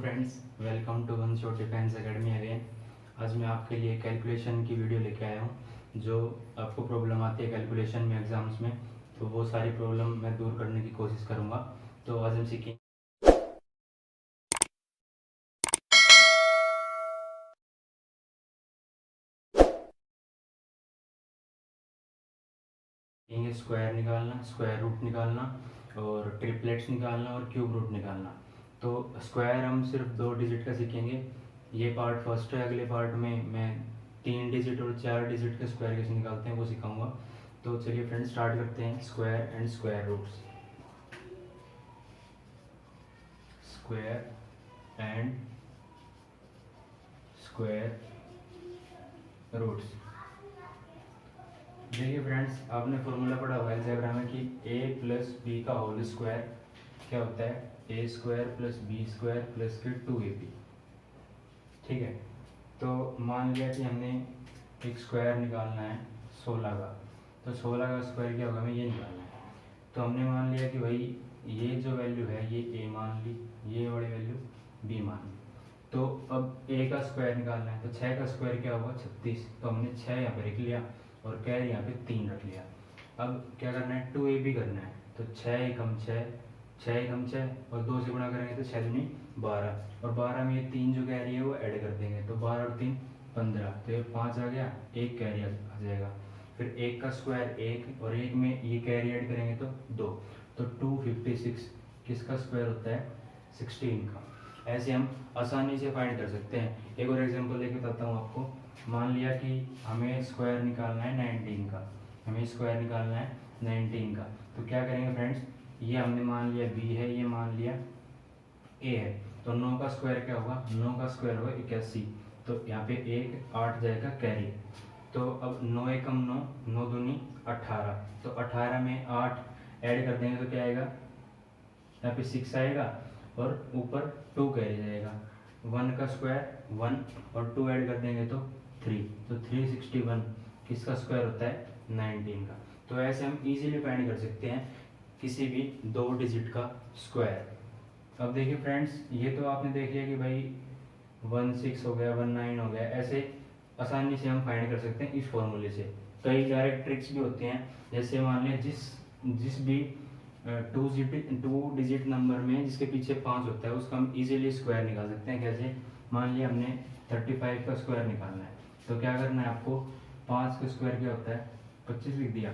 Friends, welcome to one shot defence academy again. आज मैं आपके लिए कैलकुलेशन की वीडियो लेके आया हूँ। जो आपको प्रॉब्लम आती है कैलकुलेशन में एग्जाम्स में, तो वो सारी प्रॉब्लम मैं दूर करने की कोशिश करूँगा। तो आज हम सीखेंगे स्क्वायर निकालना, स्क्वायर रूट निकालना और ट्रिपलेट्स निकालना और क्यूब रूट निकालना। तो स्क्वायर हम सिर्फ 2 डिजिट का सीखेंगे। ये पार्ट फर्स्ट है। अगले पार्ट में मैं 3 डिजिट और 4 डिजिट के स्क्वायर कैसे निकालते हैं वो सिखाऊंगा। तो चलिए फ्रेंड्स, स्टार्ट करते हैं। Square and square roots. Square and square roots. देखिए फ्रेंड्स, आपने फॉर्मूला पढ़ा हुआ है अलजेब्रा में कि a प्लस बी का होल स्क्वायर क्या होता है, A square plus B square plus फिर 2ab। ठीक है। तो मान लिया कि हमने एक स्क्वायर निकालना है 16 का। तो 16 का स्क्वायर क्या होगा, हमें ये निकालना है। तो हमने मान लिया कि भाई ये जो वैल्यू है ये ए मान ली, ये वाली वैल्यू बी मान ली। तो अब ए का स्क्वायर निकालना है, तो 6 का स्क्वायर क्या होगा 36। तो हमने 6 यहाँ पे लिख लिया और कैरी यहाँ पे 3 रख लिया। अब क्या करना है, 2ab करना है। तो 6 एकम 6, 6 एकम 6 और 2 से गुणा करेंगे तो 6 दूनी 12 और 12 में ये 3 जो कैरी है वो ऐड कर देंगे। तो 12 और 3 15, तो ये 5 आ गया, एक कैरी आ जाएगा। फिर एक का स्क्वायर 1 और 1 में ये कैरी ऐड करेंगे तो 2। तो 256 किसका स्क्वायर होता है, 16 का। ऐसे हम आसानी से फाइंड कर सकते हैं। एक और एग्जांपल लेके बताता हूँ आपको। मान लिया कि हमें स्क्वायर निकालना है 19 का, हमें स्क्वायर निकालना है 19 का। तो क्या करेंगे फ्रेंड्स, ये हमने मान लिया b है, ये मान लिया a है। तो 9 का स्क्वायर क्या होगा, 9 का स्क्वायर होगा 81। तो यहाँ पे 1 8 जाएगा कैरी। तो अब 9 एकम 9, 9 दूनी 18। तो 18 में 8 ऐड कर देंगे तो क्या आएगा, यहाँ पे 6 आएगा और ऊपर 2 कैरी जाएगा। 1 का स्क्वायर 1 और 2 ऐड कर देंगे तो 3। तो 361 किसका स्क्वायर होता है, 19 का। तो ऐसे हम इजीली फाइंड कर सकते हैं किसी भी 2 डिजिट का स्क्वायर। अब देखिए फ्रेंड्स, ये तो आपने देख लिया कि भाई 16 हो गया, 19 हो गया। ऐसे आसानी से हम फाइंड कर सकते हैं इस फॉर्मूले से। कई डायरेक्ट ट्रिक्स भी होते हैं। जैसे मान लिया जिस भी 2 डिजिट नंबर में जिसके पीछे 5 होता है उसका हम इजीली स्क्वायर निकाल सकते हैं। कैसे, मान लिया हमने 35 का स्क्वायर निकालना है। तो क्या करना है आपको, 5 का स्क्वायर क्या होता है 25 लिख दिया।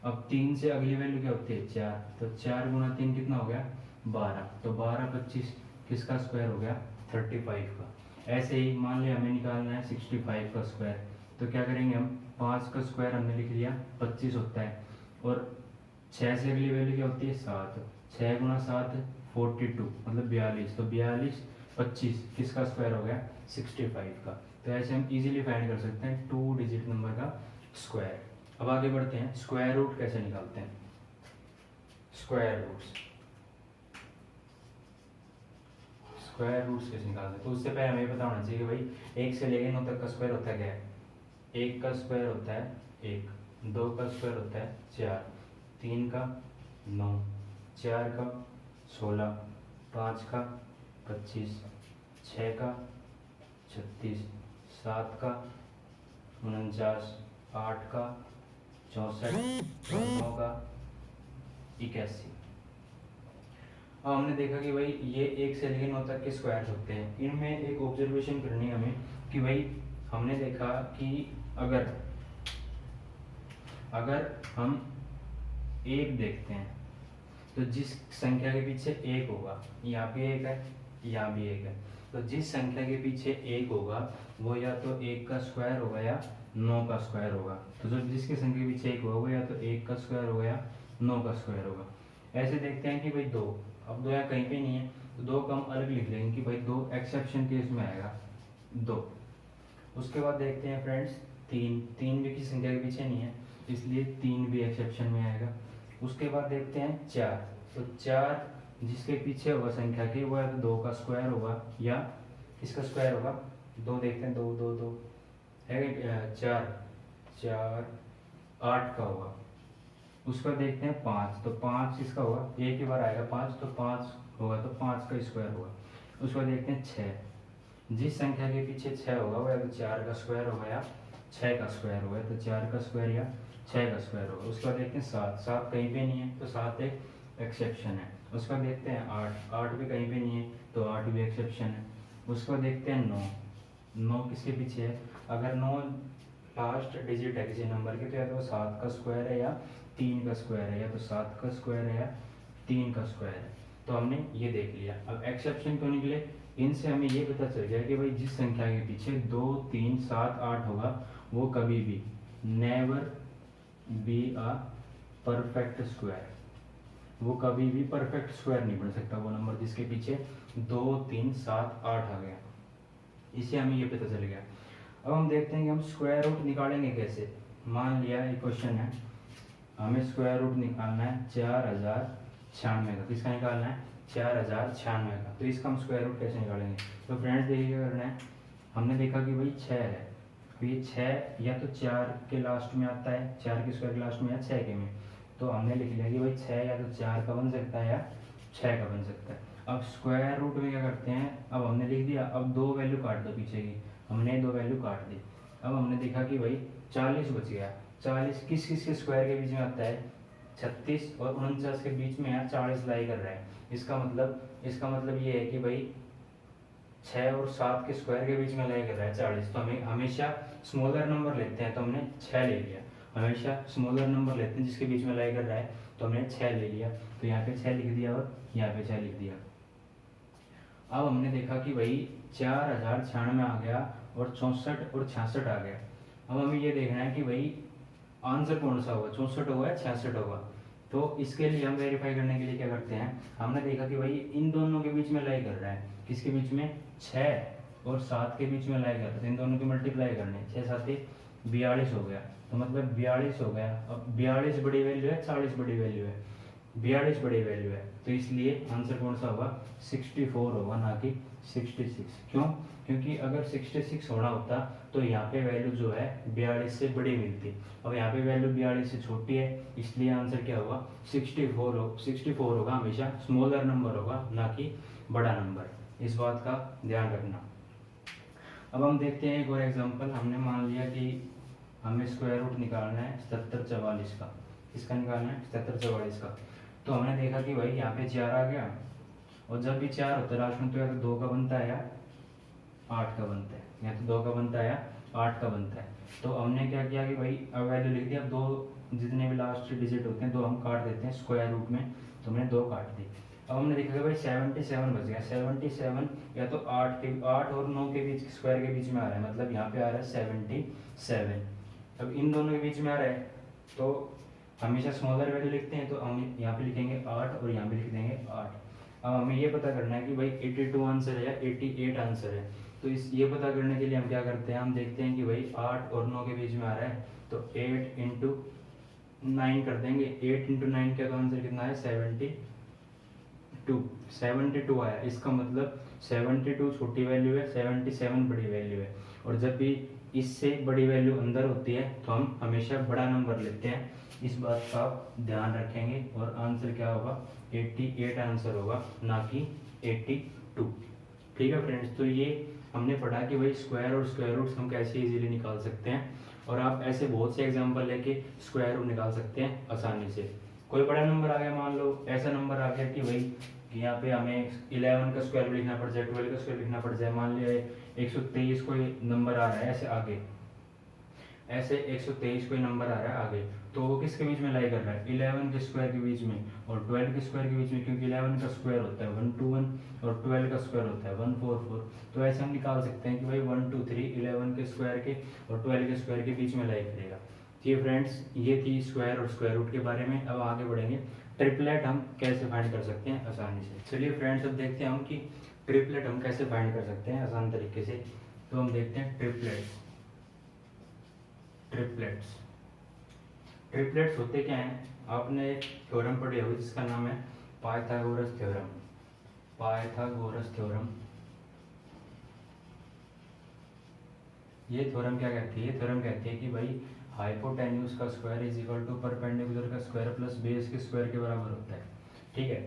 अब 3 से अगली वैल्यू क्या होती है 4। तो 4 गुना 3 कितना हो गया 12। तो 12 25 किसका स्क्वायर हो गया 35 का। ऐसे ही मान लिया हमें निकालना है 65 का स्क्वायर। तो क्या करेंगे हम, 5 का स्क्वायर हमने लिख लिया 25 होता है और 6 से अगली वैल्यू क्या होती है 7। 6 गुना 7 42 मतलब 42। तो 42 25 किसका स्क्वायर हो गया 65 का। तो ऐसे हम इजीली फाइंड कर सकते हैं 2 डिजिट नंबर का स्क्वायर। अब आगे बढ़ते हैं, स्क्वायर रूट कैसे निकालते हैं। स्क्वायर रूट्स, स्क्वायर रूट्स कैसे निकालते हैं, तो उससे पहले हमें पता होना चाहिए कि भाई 1 से लेकर 9 तक का स्क्वायर होता है क्या है। 1 का स्क्वायर होता है 1, 2 का स्क्वायर होता है 4, 3 का 9, 4 का 16, 5 का 25, 6 का 36, 7 का 49, 8 का 64 और 9 का 81। अब हमने देखा कि भाई ये 1 से लेकर 9 तक के स्क्वायर्स होते हैं। इनमें एक ऑब्जर्वेशन करनी है हमें कि भाई हमने देखा कि अगर हम 1 देखते हैं तो जिस संख्या के पीछे 1 होगा, यहाँ भी 1 है, यहाँ भी 1 है, तो जिस संख्या के पीछे 1 होगा वो या तो 1 का स्क्वायर होगा या 9 का स्क्वायर होगा। तो जो जिसके संख्या के पीछे 1 होगा वो या तो 1 का स्क्वायर होगा या 9 का स्क्वायर होगा। ऐसे देखते हैं कि भाई 2, अब 2 यहाँ कहीं पे नहीं है तो 2 को हम अलग लिख लेंगे कि भाई 2 एक्सेप्शन केस में आएगा 2। उसके बाद देखते हैं फ्रेंड्स 3 भी किसी संख्या के पीछे नहीं है इसलिए 3 भी एक्सेप्शन में आएगा। उसके बाद देखते हैं 4, तो 4 जिसके पीछे होगा संख्या के वो या तो 2 का स्क्वायर होगा या किसका स्क्वायर होगा 2। देखते हैं 2 2 2 है 4 4 8 का होगा। उसका देखते हैं 5, तो 5 किसका होगा, एक ही बार आएगा 5, तो 5 होगा तो 5 का स्क्वायर होगा। उसको देखते हैं 6। जिस संख्या के पीछे 6 होगा वो या तो 4 का स्क्वायर होगा या 6 का स्क्वायर होगा, तो 4 का स्क्वायर या 6 का स्क्वायर होगा। उसके बाद देखते हैं 7। 7 कहीं पे नहीं है तो 7 एक एक्सेप्शन है। उसके बाद देखते हैं 8। 8 भी कहीं पे नहीं है तो 8 भी एक्सेप्शन है। उसके बाद देखते हैं 9। 9 किसके पीछे है? अगर 9 लास्ट डिजिट है किसी नंबर के तो या तो 7 का स्क्वायर है या 3 का स्क्वायर है, या तो 7 का स्क्वायर है या 3 का स्क्वायर है। तो हमने ये देख लिया। अब एक्सेप्शन क्यों निकले? इनसे हमें ये पता चल गया कि भाई जिस संख्या के पीछे 2, 3, 7, 8 होगा वो कभी भी never be a perfect square, वो कभी भी परफेक्ट स्क्वायर नहीं बन सकता वो नंबर जिसके पीछे 2, 3, 7, 8 आ गया। इससे हमें ये पता चल गया। अब हम देखते हैं कि हम स्क्वायर रूट निकालेंगे कैसे। मान लिया एक क्वेश्चन है, हमें स्क्वायर रूट निकालना है 4096 का। किसका निकालना है? 4096 का। तो इसका हम स्क्वायर रूट कैसे निकालेंगे? तो फ्रेंड्स देखिए क्या करना है। हमने देखा कि भाई 6 है, तो ये 6 या तो 4 के लास्ट में आता है, 4 के स्क्वायर के लास्ट में या 6 के में। तो हमने लिख लिया कि भाई 6 या तो 4 का बन सकता है या 6 का बन सकता है। अब स्क्वायर रूट में क्या करते हैं, अब हमने लिख दिया, अब 2 वैल्यू काट दो पीछे की। हमने 2 वैल्यू काट दी। अब हमने देखा कि भाई 40 बच गया। 40 किस किस के स्क्वायर के बीच में आता है? 36 और 49 के बीच में यार 40 लाई कर रहा है। इसका मतलब ये है कि भाई 6 और 7 के स्क्वायर के बीच में लाई कर रहा है 40। तो हमें हमेशा स्मॉलर नंबर लेते हैं, तो हमने 6 ले लिया। हमेशा स्मॉलर नंबर लेते हैं जिसके बीच में लाई कर रहा है, तो हमने 6 ले लिया। तो यहाँ पे 6 लिख दिया और यहाँ पे 6 लिख दिया। अब हमने देखा कि भाई 4096 आ गया और 64 और 66 आ गया। अब हमें ये देखना है कि भाई आंसर कौन सा होगा, 64 होगा या 66 होगा। तो इसके लिए हम वेरीफाई करने के लिए क्या करते हैं, हमने देखा कि भाई इन दोनों के बीच में लाई कर रहा है। किसके बीच में? 6 और 7 के बीच में लाई कर रहा है। तो इन दोनों की मल्टीप्लाई करने, 6 7 42 हो गया। तो मतलब 42 हो गया। अब 42 बड़ी वैल्यू है, 40 बड़ी वैल्यू है, 42 बड़ी वैल्यू है। तो इसलिए आंसर कौन सा होगा? 64 होगा, ना कि 66। क्यों? क्योंकि अगर 66 होना होता तो यहाँ पे वैल्यू जो है 42 से बड़ी मिलती। अब यहाँ पे वैल्यू 42 से छोटी है, इसलिए आंसर क्या होगा? 64 होगा। हमेशा स्मॉलर नंबर होगा, ना कि बड़ा नंबर। इस बात का ध्यान रखना। अब हम देखते हैं एक और एग्जांपल। हमने मान लिया कि हमें स्क्वायर रूट निकालना है 7744 का। किसका निकालना है? 7744 का। तो हमने देखा कि भाई यहाँ पे 4 आ गया, और जब भी 4 होता है लास्ट में तो या तो 2 का बनता है या 8 का बनता है, या तो 2 का बनता है या 8 का बनता है। तो हमने क्या किया कि भाई अब वैल्यू लिख दिया। 2 जितने भी लास्ट डिजिट होते हैं 2 हम काट देते हैं स्क्वायर रूट में, तो हमने 2 काट दी। अब हमने देखा कि भाई 77 बच गया। 77 या तो 8 और 9 के बीच स्क्वायर के बीच में आ रहा है, मतलब यहाँ पे आ रहा है 77। अब इन दोनों के बीच में आ रहा है तो हमेशा स्मॉलर वैल्यू लिखते हैं, तो हम यहाँ पे लिखेंगे 8 और यहाँ पे लिख देंगे 8। अब हमें ये पता करना है कि भाई 82 आंसर है या 88 आंसर है। तो इस ये पता करने के लिए हम क्या करते हैं, हम देखते हैं कि भाई 8 और 9 के बीच में आ रहा है, तो 8 इंटू 9 कर देंगे। 8 इंटू 9 का तो आंसर कितना है? 72 आया। इसका मतलब 72 छोटी वैल्यू है, 77 बड़ी वैल्यू है। और जब भी इससे बड़ी वैल्यू अंदर होती है तो हम हमेशा बड़ा नंबर लेते हैं। इस बात का आप ध्यान रखेंगे और आंसर क्या होगा? 88 आंसर होगा, ना कि 82। ठीक है फ्रेंड्स, तो ये हमने पढ़ा कि भाई स्क्वायर और स्क्वायर रूट्स हम कैसे इजीली निकाल सकते हैं, और आप ऐसे बहुत से एग्जांपल लेके स्क्वायर रूट निकाल सकते हैं आसानी से। कोई बड़ा नंबर आ गया, मान लो ऐसा नंबर आ गया कि भाई कि यहाँ पे हमें 11 का स्क्वायर लिखना पड़ जाए, 12 का स्क्वायर लिखना पड़ जाए। मान लिया 123 कोई नंबर आ रहा है ऐसे 123 कोई नंबर आ रहा है आगे, तो वो किसके बीच में लाई कर रहा है? 11 के स्क्वायर के बीच में और 12 के स्क्वायर के बीच में, क्योंकि 11 का स्क्वायर होता है 121 और 12 का स्क्वायर होता है 144। तो ऐसे हम निकाल सकते हैं कि भाई 1 2 3 11 के स्क्वायर के और 12 के स्क्वायर के बीच में लाई करेगा। ठीक है फ्रेंड्स, ये थी स्क्वायर और स्क्वायर रूट के बारे में। अब आगे बढ़ेंगे, ट्रिपलेट हम कैसे फाइंड कर सकते हैं आसानी से। चलिए फ्रेंड्स, अब देखते हैं हम कि ट्रिपलेट हम कैसे फाइंड कर सकते हैं आसान तरीके से। तो हम देखते हैं ट्रिपलेट्स होते क्या हैं? आपने एक थ्योरम पढ़ी होगी जिसका नाम है पाइथागोरस थ्योरम। ये थ्योरम क्या कहती है? ये थ्योरम कहती है कि भाई हाइपोटेन्यूज का square is equal to perpendicular का स्क्वायर प्लस बेस के स्क्वायर के बराबर होता है। ठीक है,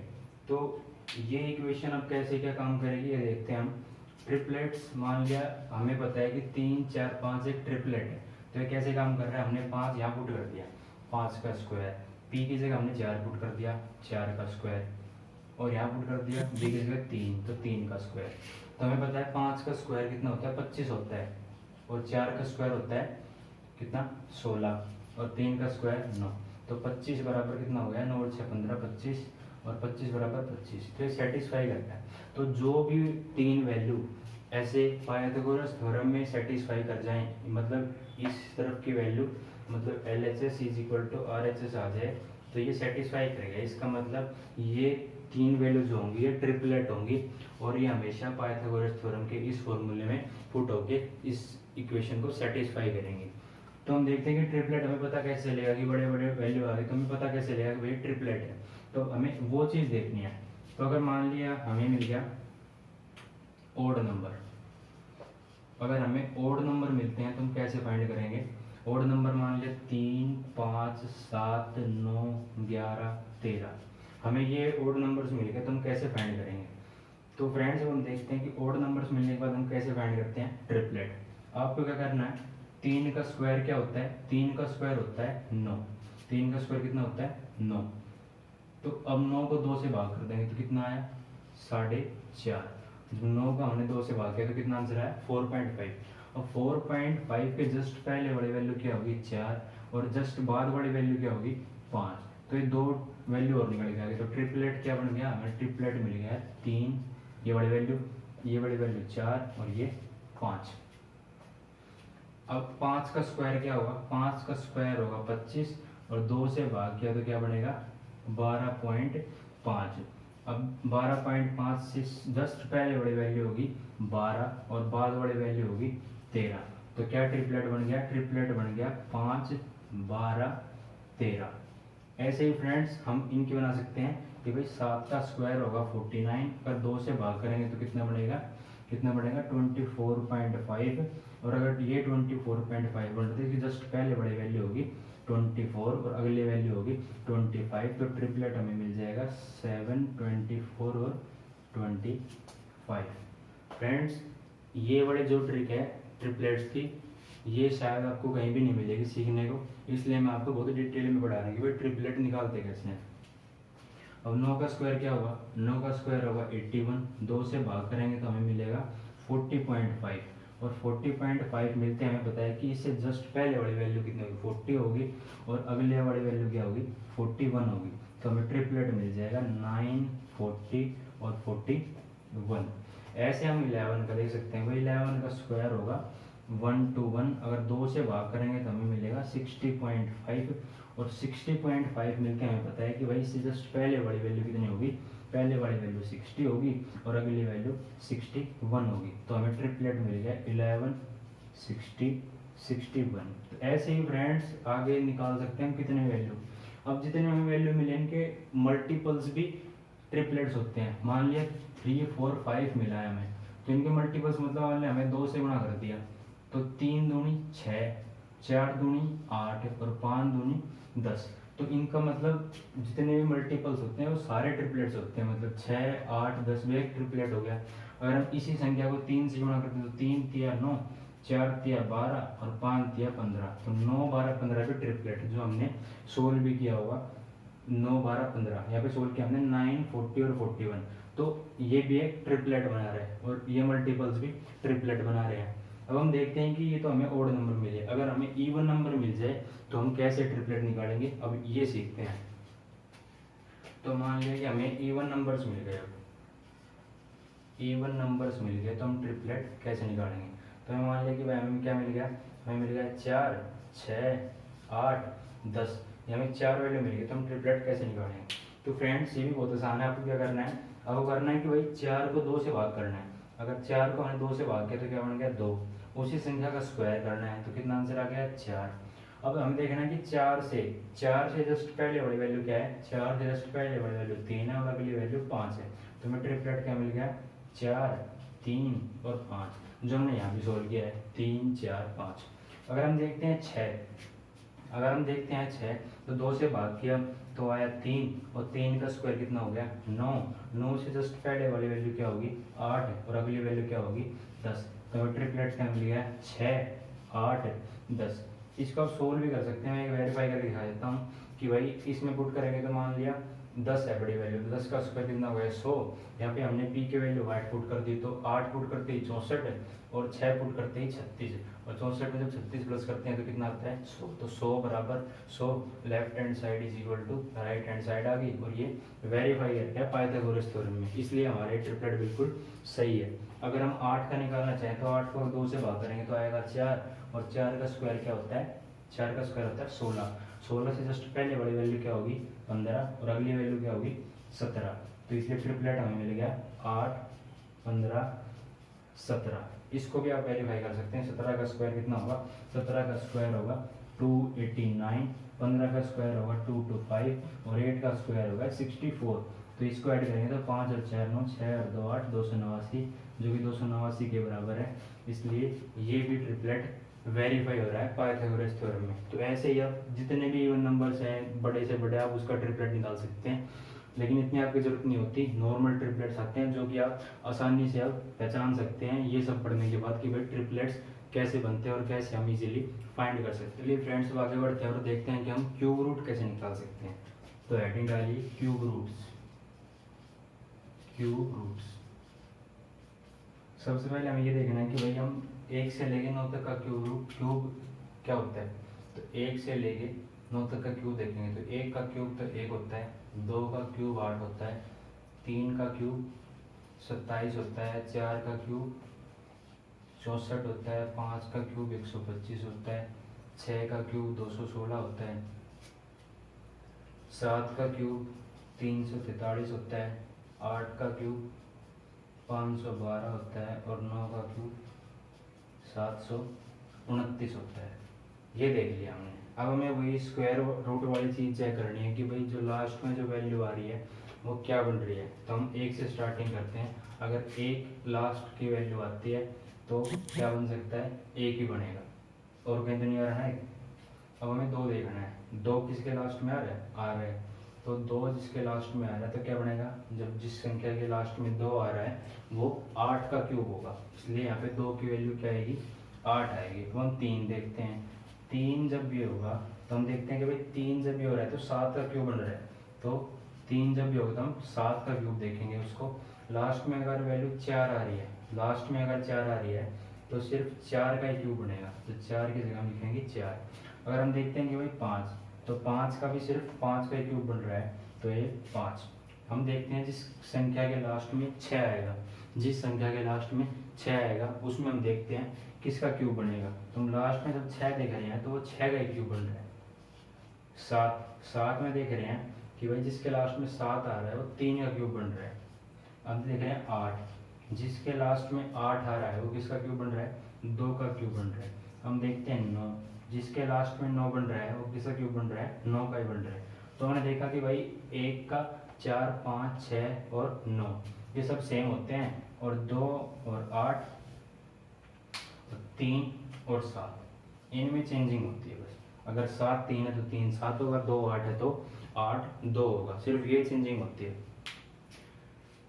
तो ये इक्वेशन अब कैसे क्या काम करेगी ये देखते हैं हम। ट्रिपलेट्स मान लिया हमें पता है कि 3 4 5 एक ट्रिपलेट है, तो ये कैसे काम कर रहा है, हमने 5 यहाँ पुट कर दिया, 5 का स्क्वायर, पी की जगह हमने 4 पुट कर दिया, 4 का स्क्वायर, और यहाँ पुट कर दिया बी की जगह 3, तो 3 का स्क्वायर। तो हमें पता है 5 का स्क्वायर कितना होता है, 25 होता है, और 4 का स्क्वायर होता है कितना, 16, और 3 का स्क्वायर 9। तो 25 बराबर कितना हो गया, 9 और 6 15, 25, और 25 बराबर 25। तो ये सेटिस्फाई करता है। तो जो भी तीन वैल्यू ऐसे पाइथागोरस थ्योरम में सेटिस्फाई कर जाएं, मतलब इस तरफ की वैल्यू मतलब LHS is equal to RHS आ जाए, तो ये सेटिस्फाई करेगा। इसका मतलब ये तीन वैल्यू जो होंगी ये ट्रिपलेट होंगी, और ये हमेशा पाइथागोरस थ्योरम के इस फॉर्मूले में पुट होके इस इक्वेशन को सेटिस्फाई करेंगे। तो हम देखते हैं कि ट्रिपलेट हमें पता कैसे चलेगा कि बड़े बड़े वैल्यू आ गए, तो हमें पता कैसे चलेगा कि भाई ट्रिपलेट है। तो हमें वो चीज़ देखनी है। तो अगर मान लिया हमें मिल गया ओड नंबर, अगर हमें ओड नंबर मिलते हैं तो हम कैसे फाइंड करेंगे। ओड नंबर मान लिया 3 5 7 9 11 13, हमें ये ओड नंबर्स मिल गए, तो हम कैसे फाइंड करेंगे। तो फ्रेंड्स हम देखते हैं कि ओड नंबर्स मिलने के बाद हम कैसे फाइंड करते हैं ट्रिपलेट। आपको क्या करना है, 3 का स्क्वायर क्या होता है, 3 का स्क्वायर होता है 9, 3 का स्क्वायर कितना होता है 9। तो अब 9 को 2 से भाग कर देंगे तो कितना आया 4.5। जब 9 को हमने 2 से भाग किया तो कितना आंसर आया 4.5। और 4.5 के जस्ट पहले वाली वैल्यू क्या होगी 4, और जस्ट बाद वाली वैल्यू क्या होगी 5। तो ये दो वैल्यू और निकल गया। तो ट्रिपलेट क्या बन गया, हमें ट्रिपलेट मिल गया 3, ये वाली वैल्यू, ये वाली वैल्यू 4 और ये 5। अब 5 का स्क्वायर क्या होगा, 5 का स्क्वायर होगा 25, और 2 से भाग किया तो क्या बनेगा 12.5। अब 12.5 से जस्ट पहले वाली वैल्यू होगी 12 और बाद वाली वैल्यू होगी 13। तो क्या ट्रिपलेट बन गया, ट्रिपलेट बन गया 5 12 13। ऐसे ही फ्रेंड्स हम इनकी बना सकते हैं कि भाई 7 का स्क्वायर होगा 49, पर 2 से भाग करेंगे तो कितना बनेगा, कितना बढ़ेगा 24.5। और अगर ये 24.5 बढ़ते हैं कि जस्ट पहले बड़ी वैल्यू होगी 24 और अगली वैल्यू होगी 25, तो ट्रिपलेट हमें मिल जाएगा 7 24 और 25। फ्रेंड्स ये बड़े जो ट्रिक है ट्रिपलेट्स की, ये शायद आपको कहीं भी नहीं मिलेगी सीखने को, इसलिए मैं आपको बहुत डिटेल में पढ़ा रहा हूँ कि भाई ट्रिपलेट निकालते कैसे हैं। अब 9 का स्क्वायर क्या होगा, 9 का स्क्वायर होगा 81, 2 से भाग करेंगे तो हमें मिलेगा 40.5, और 40.5 मिलते हैं, हमें पता है कि इससे जस्ट पहले वाली वैल्यू कितनी होगी 40 होगी, और अगले वाली वैल्यू क्या होगी 41 होगी। तो हमें ट्रिपलेट मिल जाएगा 9 40 और 41। ऐसे हम 11 का देख सकते हैं, भाई 11 का स्क्वायर होगा 121, अगर 2 से भाग करेंगे तो हमें मिलेगा 60.5, और 60.5 मिलके हमें पता है कि भाई इससे जस्ट पहले वाली वैल्यू कितनी होगी, पहले वाली वैल्यू 60 होगी और अगली वैल्यू 61 होगी। तो हमें ट्रिपलेट मिल गया 11 60 61। तो ऐसे ही फ्रेंड्स आगे निकाल सकते हैं हम कितने वैल्यू। अब जितने हमें वैल्यू मिले इनके मल्टीपल्स भी ट्रिपलेट्स होते हैं। मान लिया 3 4 5 मिला है हमें, तो इनके मल्टीपल्स मतलब हमें 2 से गुणा कर दिया, तो 3 दूनी 6, 4 दूनी 8 और 5 दूनी 10। तो इनका मतलब जितने भी मल्टीपल्स होते हैं वो सारे ट्रिपलेट्स होते हैं, मतलब 6 8 10 भी एक ट्रिपलेट हो गया। अगर हम इसी संख्या को 3 से गुणा करते हैं तो 3 तिया 9, 4 तिया 12 और 5 तिया 15, तो 9 12 15 भी ट्रिपलेट जो हमने सोल्व भी किया होगा। 9 12 15 यहाँ पे सोल्व किया हमने 9 40 और 41, तो ये भी एक ट्रिपलेट बना रहे हैं और ये मल्टीपल्स भी ट्रिपलेट बना रहे हैं। अब हम देखते हैं कि ये तो हमें ओड नंबर मिले, अगर हमें इवन नंबर मिल जाए तो हम कैसे ट्रिपलेट निकालेंगे, अब ये सीखते हैं। तो मान लिया कि हमें इवन नंबर्स मिल गए, अब इवन नंबर्स मिल गए तो हम ट्रिपलेट कैसे निकालेंगे। तो हमें मान लिया कि भाई हमें क्या मिल गया, हमें मिल गया 4 6 8 10, हमें 4 वैल्यू मिल गई, तो हम ट्रिपलेट कैसे निकालेंगे। तो फ्रेंड्स ये भी बहुत आसान है, आपको क्या करना है, अब करना है कि भाई 4 को 2 से भाग करना है। अगर 4 को हमने 2 से भाग किया तो क्या बन गया 2, उसी संख्या का स्क्वायर करना है, तो कितना आंसर आ गया 4। अब हमें देखना है कि 4 से जस्ट पहले वाली वैल्यू क्या है, 4 से जस्ट पहले वाली वैल्यू 3 है और अगली वैल्यू 5 है, तो हमें ट्रिपलेट क्या मिल गया 4 3 और 5, जो हमने यहाँ भी सोल्व किया है 3 4 5। अगर हम देखते हैं 6, अगर हम देखते हैं 6 तो 2 से भाग किया तो आया 3 और 3 का स्क्वायर कितना हो गया 9। 9 से जस्ट पहले वाली वैल्यू क्या होगी 8 और अगली वैल्यू क्या होगी 10। तो ट्रिपलेट क्या मिल गया 6 8 10। इसको आप सोल्व भी कर सकते हैं, मैं एक वेरीफाई करके दिखा देता हूँ कि भाई इसमें पुट करेंगे तो मान लिया 10 है बड़ी वैल्यू, तो 10 का स्क्वायर कितना हो गया 100। यहाँ पे हमने p की वैल्यू 8 पुट कर दी, तो 8 पुट करते ही 64 है और 6 पुट करते ही 36 है, और 64 में जब 36 प्लस करते हैं तो कितना आता है 100। तो 100 बराबर 100 left hand side is equal to right hand side आ गई, और ये वेरीफाई है पाइथागोरस थ्योरम में, इसलिए हमारे ट्रिपलेट बिल्कुल सही है। अगर हम 8 का निकालना चाहें तो 8 को 2 से भाग करेंगे तो आएगा 4, और 4 का स्क्वायर क्या होता है 4 का स्क्वायर होता है 16। 16 से जस्ट पहले वाली वैल्यू क्या होगी 15 और अगली वैल्यू क्या होगी 17। तो इसलिए ट्रिपलेट हमें मिल गया 8 15 17। इसको भी आप वेरीफाई कर सकते हैं। 17 का स्क्वायर कितना होगा 17 का स्क्वायर होगा 289, 15 का स्क्वायर होगा 225 और 8 का स्क्वायर होगा 64। तो इसको ऐड करेंगे तो 5 और 4 9, 6 और 2 8, 289, जो कि 289 के बराबर है। इसलिए ये भी ट्रिपलेट वेरीफाई हो रहा है पाइथागोरस थ्योरम में। तो ऐसे ही आप जितने भी इवन नंबर्स हैं बड़े से बड़े आप उसका ट्रिपलेट निकाल सकते हैं, लेकिन इतनी आपकी जरूरत नहीं होती। नॉर्मल ट्रिपलेट्स आते हैं जो कि आप आसानी से आप पहचान सकते हैं ये सब पढ़ने के बाद कि भाई ट्रिपलेट्स कैसे बनते हैं और कैसे हम इजीली फाइंड कर सकते हैं। चलिए फ्रेंड्स आगे बढ़ते हैं और देखते हैं कि हम क्यूब रूट कैसे निकाल सकते हैं। तो हेडिंग डालिए क्यूब रूट्स। क्यूब रूट्स सबसे पहले हमें ये देखना है कि भाई हम 1 से लेके 9 तक का क्यूब क्या होता है। तो 1 से लेके 9 तक का क्यूब देखेंगे तो 1 का क्यूब तो 1 होता है, 2 का क्यूब 8 होता है, 3 का क्यूब 27 होता है, 4 का क्यूब 64 होता है, 5 का क्यूब 125 होता है, 6 का क्यूब 216 होता है, 7 का क्यूब 343 होता है, 8 का क्यूब 512 होता है और 9 का क्यूब 729 होता है। ये देख लिया हमने। अब हमें वही स्क्वायर रूट वाली चीज़ चेक करनी है कि भाई जो लास्ट में जो वैल्यू आ रही है वो क्या बन रही है। तो हम 1 से स्टार्टिंग करते हैं। अगर 1 लास्ट की वैल्यू आती है तो क्या बन सकता है 1 ही बनेगा, और कहीं तो नहीं आ रहा है। अब हमें 2 देखना है, 2 किसके लास्ट में आ रहा है तो 2 जिसके लास्ट में आ रहा है तो क्या बनेगा, जब जिस संख्या के लास्ट में 2 आ रहा है वो 8 का क्यूब होगा, इसलिए यहाँ पे 2 की वैल्यू क्या आएगी 8 आएगी। तो हम 3 देखते हैं, 3 जब भी होगा तो हम देखते हैं कि भाई 3 जब भी हो रहा है तो 7 का क्यूब बन रहा है, तो 3 जब भी होगा तो हम 7 का क्यूब देखेंगे उसको। लास्ट में अगर वैल्यू 4 आ रही है, लास्ट में अगर 4 आ रही है तो सिर्फ 4 का ही क्यूब बनेगा, तो 4 की जगह हम लिखेंगे 4। अगर हम देखते हैं कि भाई 5, तो 5 का भी सिर्फ 5 का ही क्यूब बन रहा है, तो ये 5। हम देखते हैं जिस संख्या के लास्ट में 6 आएगा, जिस संख्या के लास्ट में 6 आएगा उसमें हम देखते हैं किसका क्यूब बनेगा। तो हम लास्ट में जब 6 देख रहे हैं तो वो 6 का ही क्यूब बन रहा है। 7 में देख रहे हैं कि भाई जिसके लास्ट में 7 आ रहा है वो 3 का क्यूब बन रहा है। अब देख रहे हैं 8, जिसके लास्ट में 8 आ रहा है वो किसका क्यूब बन रहा है 2 का क्यूब बन रहा है। हम देखते हैं 9, जिसके लास्ट में 9 बन रहा है वो किसका क्यूब बन रहा है 9 का ही बन रहा है। तो हमने देखा कि भाई 1 का 4 5 6 और 9 ये सब सेम होते हैं, और 2 और 8 और 3 और 7 इनमें चेंजिंग होती है बस। अगर 7 3 है तो 3 7 होगा, 2 8 है तो 8 2 होगा, सिर्फ ये चेंजिंग होती है।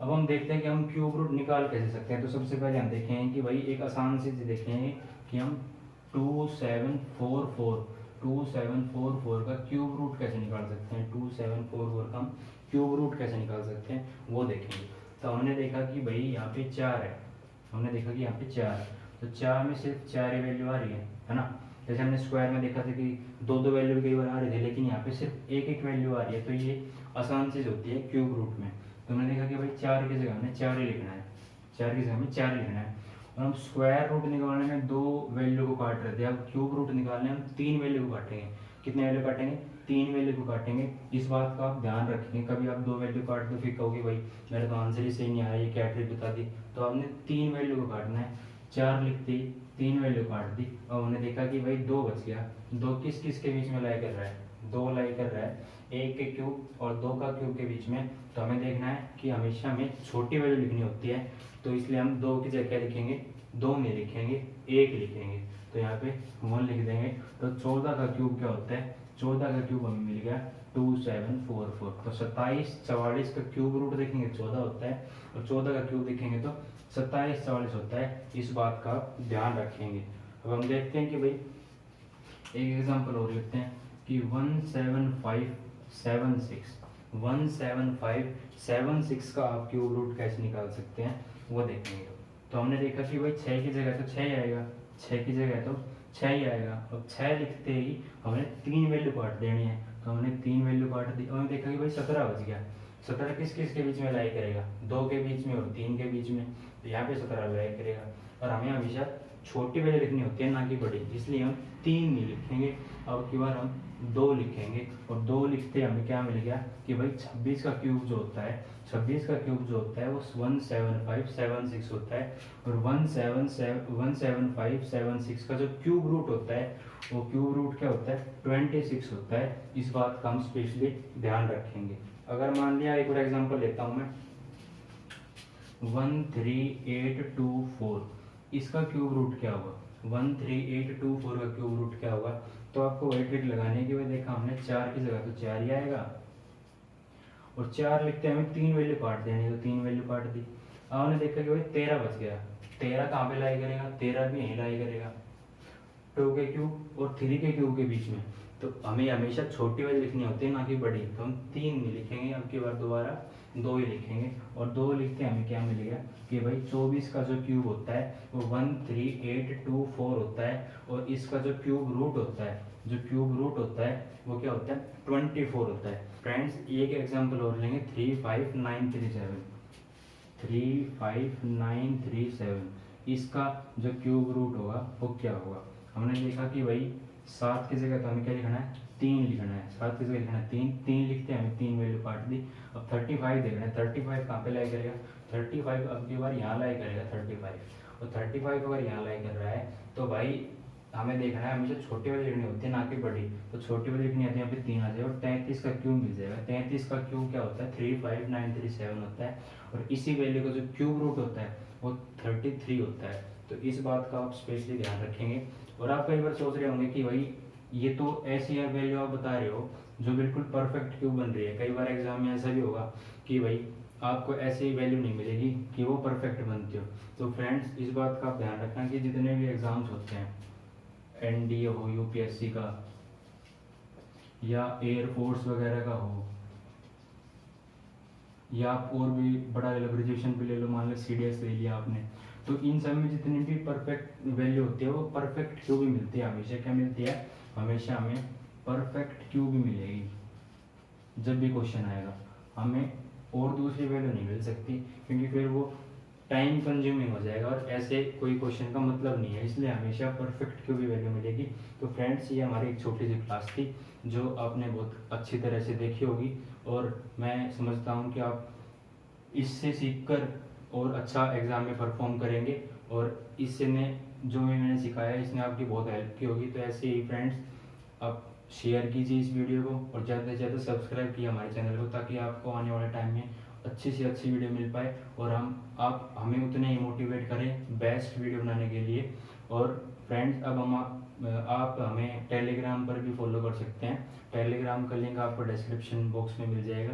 अब हम देखते हैं कि हम क्यूब रूट निकाल कैसे सकते हैं। तो सबसे पहले हम देखेंगे कि भाई एक आसान सी चीज देखेंगे कि हम 2744 का क्यूब रूट कैसे निकाल सकते हैं। 2744 का हम क्यूब रूट कैसे निकाल सकते हैं वो देखेंगे। तो हमने देखा कि भाई यहाँ पे 4 है, हमने देखा कि यहाँ पे 4 है, तो 4 में सिर्फ 4 ही वैल्यू आ रही है ना। जैसे हमने स्क्वायर में देखा था कि 2 वैल्यू कई बार आ रही थी, लेकिन यहाँ पे सिर्फ एक वैल्यू आ रही है। तो ये आसान चीज़ होती है क्यूब रूट में। तो हमने देखा कि भाई 4 की जगह हमें 4 ही लिखना है, 4 की जगह हमें 4 लिखना है। और हम स्क्वायर रूट निकालने में 2 वैल्यू को काट रहे थे, अब क्यूब रूट निकालने हम 3 वैल्यू को काटेंगे। कितने वैल्यू काटेंगे 3 वैल्यू को काटेंगे। इस बात का आप ध्यान रखेंगे, कभी आप 2 वैल्यू काट दो फिर कहोगे भाई मेरे तो आंसर ही सही नहीं आया, ये क्या ट्रिक बता दी। तो आपने 3 वैल्यू को काटना है, 4 लिखते ही 3 वैल्यू काट दी और हमने देखा कि भाई 2 बच गया। 2 किस किस के बीच में लाई कर रहा है 2 लाई कर रहा है 1 के क्यूब और 2 का क्यूब के बीच में तो हमें देखना है कि हमेशा हमें छोटी वैल्यू लिखनी होती है, तो इसलिए हम 2 की जगह क्या लिखेंगे, 2 नहीं लिखेंगे, 1 लिखेंगे। तो यहाँ पे 1 लिख देंगे। तो 14 का क्यूब क्या होता है, 14 का क्यूब हमें मिल गया 2744। तो 27 44 का क्यूब रूट देखेंगे 14 होता है, और 14 का क्यूब देखेंगे तो 27 44 होता है। इस बात का ध्यान रखेंगे। अब हम देखते हैं कि भाई एक एग्जांपल और लेते हैं कि 17576 का आप क्यूब रूट कैसे निकाल सकते हैं वो देखेंगे। तो हमने देखा कि भाई 6 की जगह तो 6 आएगा, 6 की जगह तो 6 ही आएगा। अब 6 लिखते ही हमने 3 वैल्यू काट देनी है, तो हमने 3 वैल्यू काट दी और हमने देखा कि भाई 17 बच गया। 17 किस किस के बीच में लाई करेगा, 2 के बीच में और 3 के बीच में, तो यहाँ पे 17 लाई करेगा। और हमें हमेशा छोटी वैल्यू लिखनी होती है ना कि बड़ी, इसलिए हम 3 नहीं लिखेंगे, अब की बार हम 2 लिखेंगे। और 2 लिखते हमें क्या मिल गया कि भाई 26 का क्यूब जो होता है, 26 का क्यूब जो होता है वो 17576 होता है। और 17576 का जो क्यूब रूट होता है वो क्यूब रूट क्या होता है, 26 होता है। इस बात का हम स्पेशली ध्यान रखेंगे। अगर मान लिया एक और एग्जांपल लेता हूं मैं, 13824, इसका क्यूब रूट क्या होगा, 13824 का क्यूब रूट क्या होगा। तो आपको वही ट्रिक लगाने की, देखा हमने 4 की जगह तो 4 ही आएगा, और 4 लिखते हैं हमें 3 वैल्यू काट देनी, तो 3 वैल्यू काट दी। अब हमने देखा कि भाई 13 बच गया, 13 कहाँ पे लाई करेगा, 13 भी यहीं लाई करेगा 2 के क्यूब और 3 के क्यूब के बीच में। तो हमें हमेशा छोटी वैल्यू लिखनी होती है ना कि बड़ी, तो हम 3 नहीं लिखेंगे, अब की बार दोबारा 2 ही लिखेंगे। और 2 लिखते हमें क्या मिलेगा कि भाई 24 का जो क्यूब होता है वो 13824 होता है, और इसका जो क्यूब रूट होता है, जो क्यूब रूट होता है वो क्या होता है, 24 होता है। फ्रेंड्स एक एग्जांपल और लेंगे, 35937, इसका जो क्यूब रूट होगा वो क्या होगा। हमने देखा कि भाई 7 की जगह तो हमें क्या लिखना है, 3 लिखना है, 7 की जगह लिखना है 3 लिखते हैं, हमें 3 वैल्यू काट दी। अब 35 देखना है, 35 कहाँ पे लाई करेगा, 35 अब की बार यहाँ लाई करेगा 35, और 35 अगर यहाँ लाई कर रहा है तो भाई हमें देखना है हमेशा छोटी वाली लिखनी होती है ना कि बड़ी। तो छोटी वाली लिखनी आती है, यहाँ पे 3 आ जाएगा और 33 का क्यूब मिल जाएगा। 33 का क्यूब क्या होता है, 35937 होता है, और इसी वैल्यू का जो क्यूब रूट होता है वो 33 होता है। तो इस बात का आप स्पेशली ध्यान रखेंगे। और आप कई बार सोच रहे होंगे कि भाई ये तो ऐसी वैल्यू आप बता रहे हो जो बिल्कुल परफेक्ट क्यूब बन रही है। कई बार एग्जाम में ऐसा भी होगा कि भाई आपको ऐसी वैल्यू नहीं मिलेगी कि वो परफेक्ट बनती हो। तो फ्रेंड्स इस बात का आप ध्यान रखना कि जितने भी एग्जाम्स होते हैं, एनडीए हो, यूपीएससी का या एयरफोर्स वगैरह का हो, या आप और भी बड़ा ग्रेजुएशन पे ले लो, मान लो सीडीएस ले लिया आपने, तो इन सब में जितनी भी परफेक्ट वैल्यू होती है वो परफेक्ट क्यूब ही मिलती है। हमेशा क्या मिलती है, हमेशा हमें परफेक्ट क्यूब ही मिलेगी जब भी क्वेश्चन आएगा। हमें और दूसरी वैल्यू नहीं मिल सकती, क्योंकि फिर वो टाइम कंज्यूमिंग हो जाएगा और ऐसे कोई क्वेश्चन का मतलब नहीं है। इसलिए हमेशा परफेक्ट क्यूब ही वैल्यू मिलेगी। तो फ्रेंड्स ये हमारी एक छोटी सी क्लास थी जो आपने बहुत अच्छी तरह से देखी होगी, और मैं समझता हूँ कि आप इससे सीखकर और अच्छा एग्ज़ाम में परफॉर्म करेंगे, और इससे ने जो भी मैंने सिखाया इसने आपकी बहुत हेल्प की होगी। तो ऐसे ही फ्रेंड्स आप शेयर कीजिए इस वीडियो को, और ज़्यादा से ज़्यादा सब्सक्राइब कीजिए हमारे चैनल को, ताकि आपको आने वाले टाइम में अच्छी से अच्छी वीडियो मिल पाए, और आप हमें उतने ही मोटिवेट करें बेस्ट वीडियो बनाने के लिए। और फ्रेंड्स अब आप हमें टेलीग्राम पर भी फॉलो कर सकते हैं। टेलीग्राम का लिंक आपको डिस्क्रिप्शन बॉक्स में मिल जाएगा।